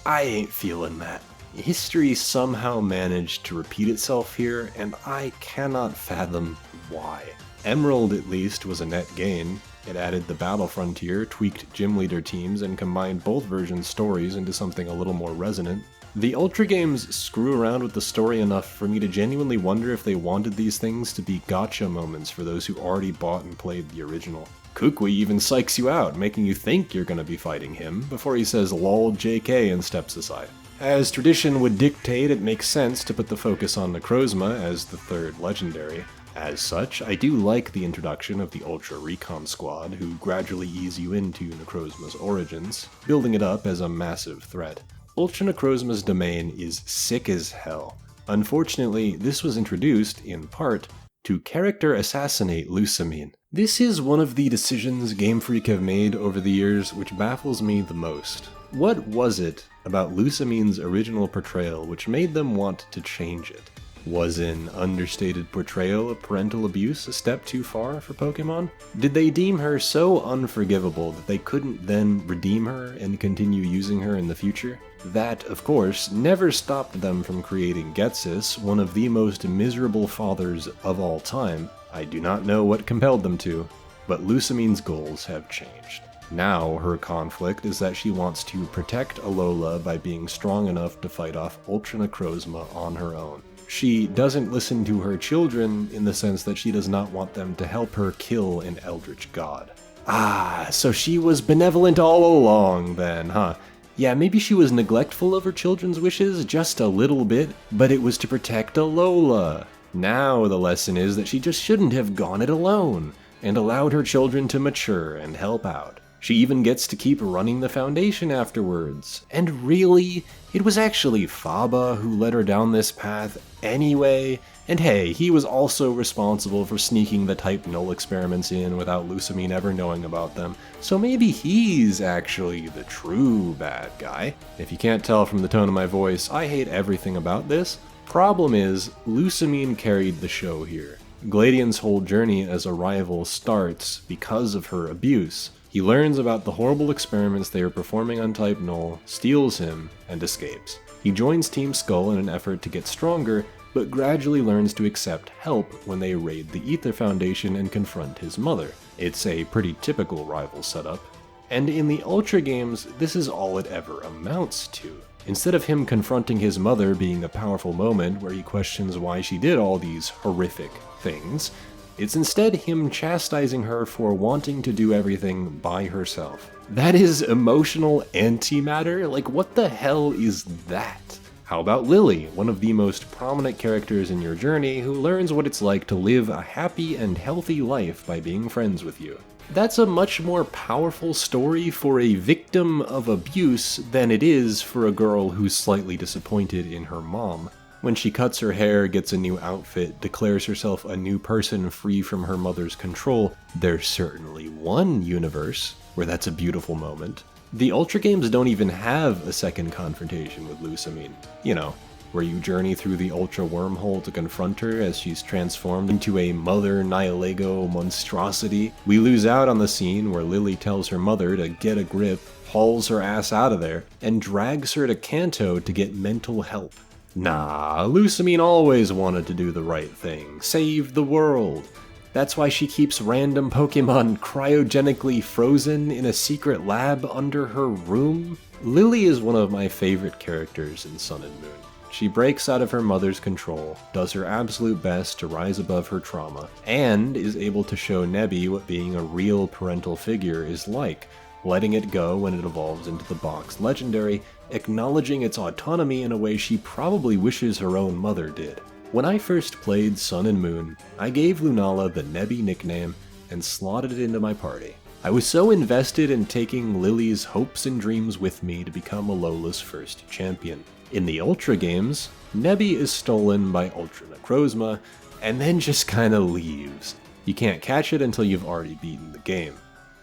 I ain't feeling that. History somehow managed to repeat itself here, and I cannot fathom why. Emerald, at least, was a net gain. It added the battle frontier, tweaked gym leader teams, and combined both versions' stories into something a little more resonant. The Ultra Games screw around with the story enough for me to genuinely wonder if they wanted these things to be gotcha moments for those who already bought and played the original. Kukui even psychs you out, making you think you're gonna be fighting him, before he says lol JK and steps aside. As tradition would dictate, it makes sense to put the focus on Necrozma as the third legendary. As such, I do like the introduction of the Ultra Recon Squad, who gradually ease you into Necrozma's origins, building it up as a massive threat. Ultra Necrozma's domain is sick as hell. Unfortunately, this was introduced, in part, to character assassinate Lusamine. This is one of the decisions Game Freak have made over the years which baffles me the most. What was it about Lusamine's original portrayal which made them want to change it? Was an understated portrayal of parental abuse a step too far for Pokemon? Did they deem her so unforgivable that they couldn't then redeem her and continue using her in the future? That, of course, never stopped them from creating Ghetsis, one of the most miserable fathers of all time. I do not know what compelled them to, but Lusamine's goals have changed. Now her conflict is that she wants to protect Alola by being strong enough to fight off Ultra Necrozma on her own. She doesn't listen to her children in the sense that she does not want them to help her kill an eldritch god. Ah, so she was benevolent all along then, huh? Yeah, maybe she was neglectful of her children's wishes just a little bit, but it was to protect Alola. Now the lesson is that she just shouldn't have gone it alone, and allowed her children to mature and help out. She even gets to keep running the Foundation afterwards. And really, it was actually Faba who led her down this path anyway. And hey, he was also responsible for sneaking the Type Null experiments in without Lusamine ever knowing about them. So maybe he's actually the true bad guy. If you can't tell from the tone of my voice, I hate everything about this. Problem is, Lusamine carried the show here. Gladian's whole journey as a rival starts because of her abuse. He learns about the horrible experiments they are performing on Type Null, steals him, and escapes. He joins Team Skull in an effort to get stronger, but gradually learns to accept help when they raid the Ether Foundation and confront his mother. It's a pretty typical rival setup. And in the Ultra games, this is all it ever amounts to. Instead of him confronting his mother being a powerful moment where he questions why she did all these horrific things, it's instead him chastising her for wanting to do everything by herself. That is emotional antimatter? Like, what the hell is that? How about Lily, one of the most prominent characters in your journey who learns what it's like to live a happy and healthy life by being friends with you? That's a much more powerful story for a victim of abuse than it is for a girl who's slightly disappointed in her mom. When she cuts her hair, gets a new outfit, declares herself a new person free from her mother's control, there's certainly one universe where that's a beautiful moment. The Ultra games don't even have a second confrontation with Lusamine. You know, where you journey through the Ultra wormhole to confront her as she's transformed into a Mother Nihilego monstrosity. We lose out on the scene where Lily tells her mother to get a grip, hauls her ass out of there, and drags her to Kanto to get mental help. Nah, Lusamine always wanted to do the right thing, save the world. That's why she keeps random Pokemon cryogenically frozen in a secret lab under her room. Lily is one of my favorite characters in Sun and Moon. She breaks out of her mother's control, does her absolute best to rise above her trauma, and is able to show Nebby what being a real parental figure is like, letting it go when it evolves into the box legendary, acknowledging its autonomy in a way she probably wishes her own mother did. When I first played Sun and Moon, I gave Lunala the Nebby nickname and slotted it into my party. I was so invested in taking Lily's hopes and dreams with me to become Alola's first champion. In the Ultra games, Nebby is stolen by Ultra Necrozma, and then just kinda leaves. You can't catch it until you've already beaten the game.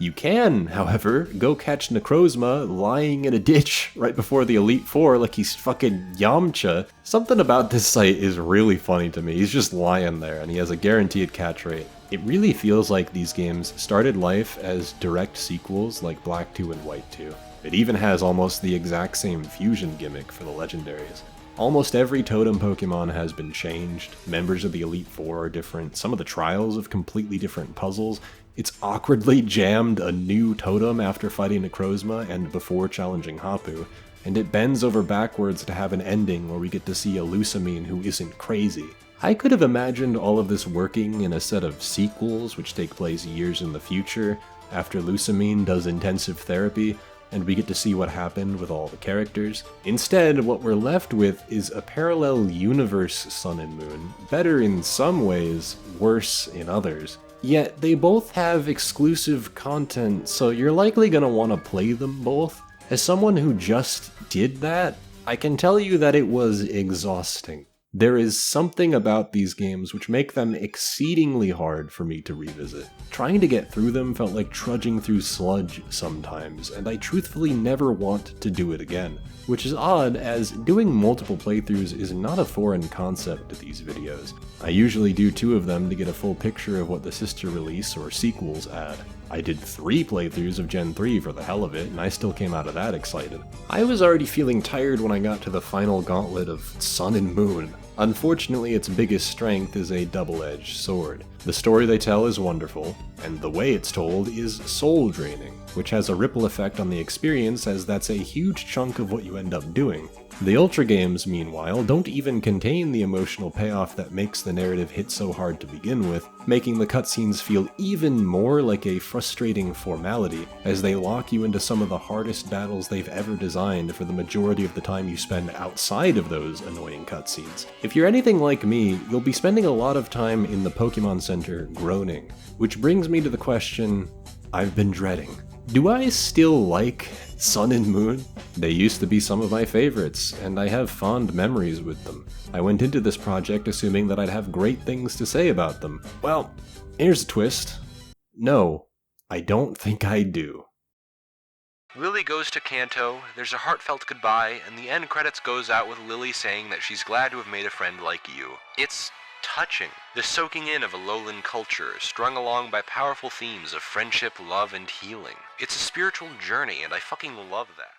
You can, however, go catch Necrozma lying in a ditch right before the Elite Four like he's fucking Yamcha. Something about this site is really funny to me. He's just lying there and he has a guaranteed catch rate. It really feels like these games started life as direct sequels like Black 2 and White 2. It even has almost the exact same fusion gimmick for the legendaries. Almost every totem Pokemon has been changed, members of the Elite Four are different, some of the trials have completely different puzzles. It's awkwardly jammed a new totem after fighting Necrozma and before challenging Hapu, and it bends over backwards to have an ending where we get to see a Lusamine who isn't crazy. I could have imagined all of this working in a set of sequels which take place years in the future, after Lusamine does intensive therapy, and we get to see what happened with all the characters. Instead, what we're left with is a parallel universe Sun and Moon, better in some ways, worse in others. Yet they both have exclusive content, so you're likely gonna want to play them both. As someone who just did that, I can tell you that it was exhausting. There is something about these games which make them exceedingly hard for me to revisit. Trying to get through them felt like trudging through sludge sometimes, and I truthfully never want to do it again. Which is odd, as doing multiple playthroughs is not a foreign concept to these videos. I usually do 2 of them to get a full picture of what the sister release or sequels add. I did 3 playthroughs of Gen 3 for the hell of it, and I still came out of that excited. I was already feeling tired when I got to the final gauntlet of Sun and Moon. Unfortunately, its biggest strength is a double-edged sword. The story they tell is wonderful, and the way it's told is soul-draining. which has a ripple effect on the experience as that's a huge chunk of what you end up doing. The Ultra games, meanwhile, don't even contain the emotional payoff that makes the narrative hit so hard to begin with, making the cutscenes feel even more like a frustrating formality, as they lock you into some of the hardest battles they've ever designed for the majority of the time you spend outside of those annoying cutscenes. If you're anything like me, you'll be spending a lot of time in the Pokémon Center groaning, which brings me to the question I've been dreading. Do I still like Sun and Moon? They used to be some of my favorites, and I have fond memories with them. I went into this project assuming that I'd have great things to say about them. Well, here's a twist. No, I don't think I do. Lily goes to Kanto, there's a heartfelt goodbye, and the end credits goes out with Lily saying that she's glad to have made a friend like you. It's touching. The soaking in of Alolan culture, strung along by powerful themes of friendship, love, and healing. It's a spiritual journey, and I fucking love that.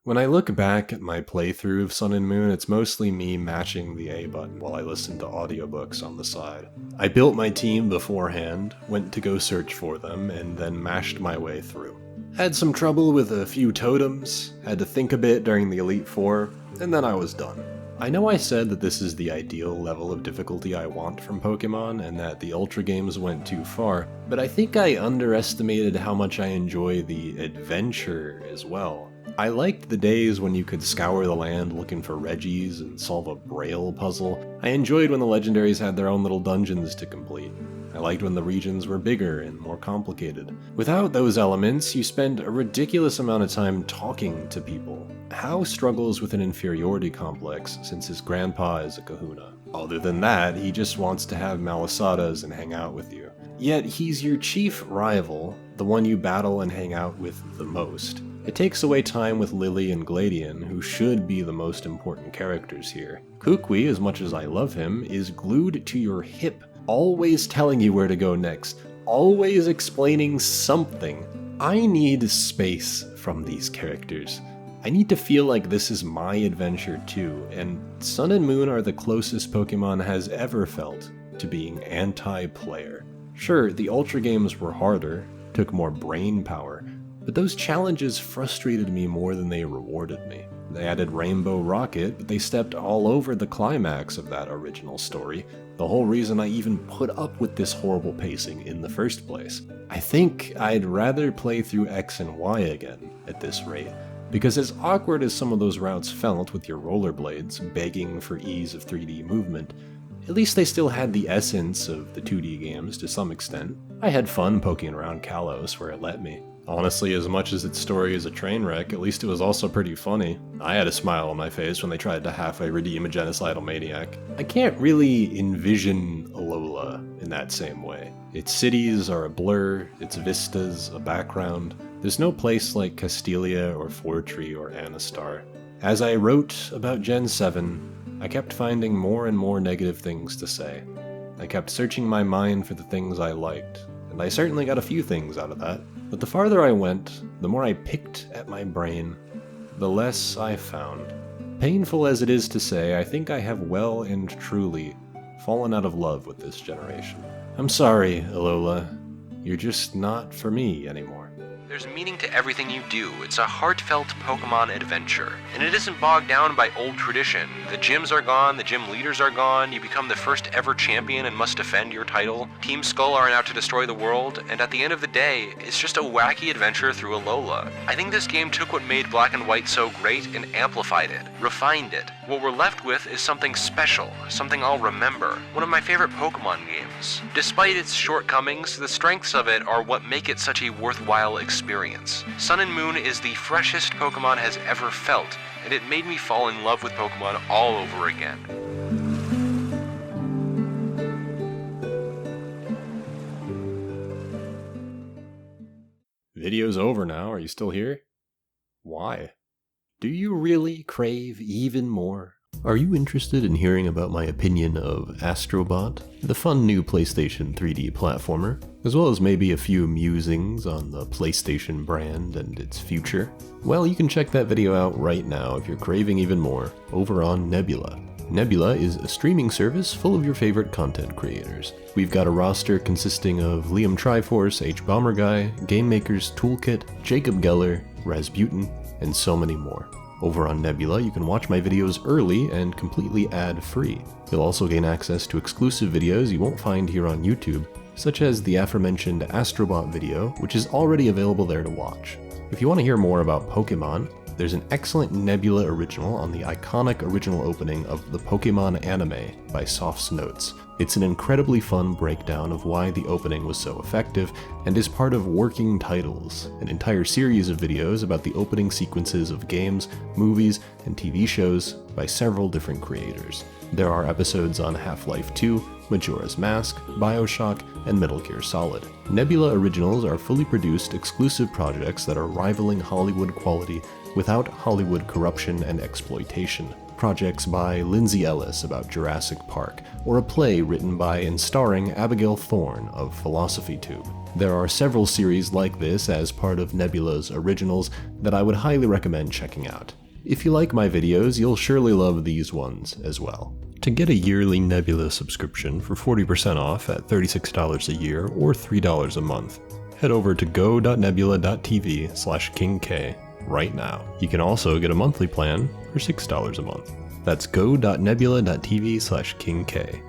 When I look back at my playthrough of Sun and Moon, it's mostly me matching the A button while I listen to audiobooks on the side. I built my team beforehand, went to go search for them, and then mashed my way through. Had some trouble with a few totems, had to think a bit during the Elite Four, and then I was done. I know I said that this is the ideal level of difficulty I want from Pokémon, and that the Ultra games went too far, but I think I underestimated how much I enjoy the adventure as well. I liked the days when you could scour the land looking for Reggies and solve a Braille puzzle. I enjoyed when the legendaries had their own little dungeons to complete. I liked when the regions were bigger and more complicated. Without those elements, you spend a ridiculous amount of time talking to people. Hao struggles with an inferiority complex since his grandpa is a kahuna. Other than that, he just wants to have malasadas and hang out with you. Yet he's your chief rival, the one you battle and hang out with the most. It takes away time with Lily and Gladian, who should be the most important characters here. Kukui, as much as I love him, is glued to your hip, always telling you where to go next, always explaining something. I need space from these characters. I need to feel like this is my adventure too, and Sun and Moon are the closest Pokemon has ever felt to being anti-player. Sure, the Ultra games were harder, took more brain power, but those challenges frustrated me more than they rewarded me. They added Rainbow Rocket, but they stepped all over the climax of that original story, the whole reason I even put up with this horrible pacing in the first place. I think I'd rather play through X and Y again at this rate, because as awkward as some of those routes felt with your rollerblades begging for ease of 3D movement, at least they still had the essence of the 2D games to some extent. I had fun poking around Kalos where it let me. Honestly, as much as its story is a train wreck, at least it was also pretty funny. I had a smile on my face when they tried to halfway redeem a genocidal maniac. I can't really envision Alola in that same way. Its cities are a blur, its vistas a background. There's no place like Castelia or Fortree or Anastar. As I wrote about Gen 7, I kept finding more and more negative things to say. I kept searching my mind for the things I liked, and I certainly got a few things out of that. But the farther I went, the more I picked at my brain, the less I found. Painful as it is to say, I think I have well and truly fallen out of love with this generation. I'm sorry, Alola. You're just not for me anymore. There's meaning to everything you do. It's a heartfelt Pokemon adventure. And it isn't bogged down by old tradition. The gyms are gone, the gym leaders are gone, you become the first ever champion and must defend your title. Team Skull aren't out to destroy the world, and at the end of the day, it's just a wacky adventure through Alola. I think this game took what made Black and White so great and amplified it, refined it. What we're left with is something special, something I'll remember. One of my favorite Pokemon games. Despite its shortcomings, the strengths of it are what make it such a worthwhile experience. Sun and Moon is the freshest Pokemon has ever felt, and it made me fall in love with Pokemon all over again. Video's over now, are you still here? Why? Do you really crave even more? Are you interested in hearing about my opinion of Astrobot, the fun new PlayStation 3D platformer, as well as maybe a few musings on the PlayStation brand and its future? Well, you can check that video out right now if you're craving even more, over on Nebula. Nebula is a streaming service full of your favorite content creators. We've got a roster consisting of Liam Triforce, H Bomber Guy, Game Maker's Toolkit, Jacob Geller, Rasputin, and so many more. Over on Nebula, you can watch my videos early and completely ad-free. You'll also gain access to exclusive videos you won't find here on YouTube, such as the aforementioned Astrobot video, which is already available there to watch. If you want to hear more about Pokémon, there's an excellent Nebula original on the iconic original opening of the Pokémon anime by Soft's Notes. It's an incredibly fun breakdown of why the opening was so effective, and is part of Working Titles, an entire series of videos about the opening sequences of games, movies, and TV shows by several different creators. There are episodes on Half-Life 2, Majora's Mask, BioShock, and Metal Gear Solid. Nebula originals are fully produced, exclusive projects that are rivaling Hollywood quality without Hollywood corruption and exploitation. Projects by Lindsay Ellis about Jurassic Park, or a play written by and starring Abigail Thorne of Philosophy Tube. There are several series like this as part of Nebula's originals that I would highly recommend checking out. If you like my videos, you'll surely love these ones as well. To get a yearly Nebula subscription for 40% off at $36 a year or $3 a month, head over to go.nebula.tv/KingK right now. You can also get a monthly plan for $6 a month. That's go.nebula.tv/KingK.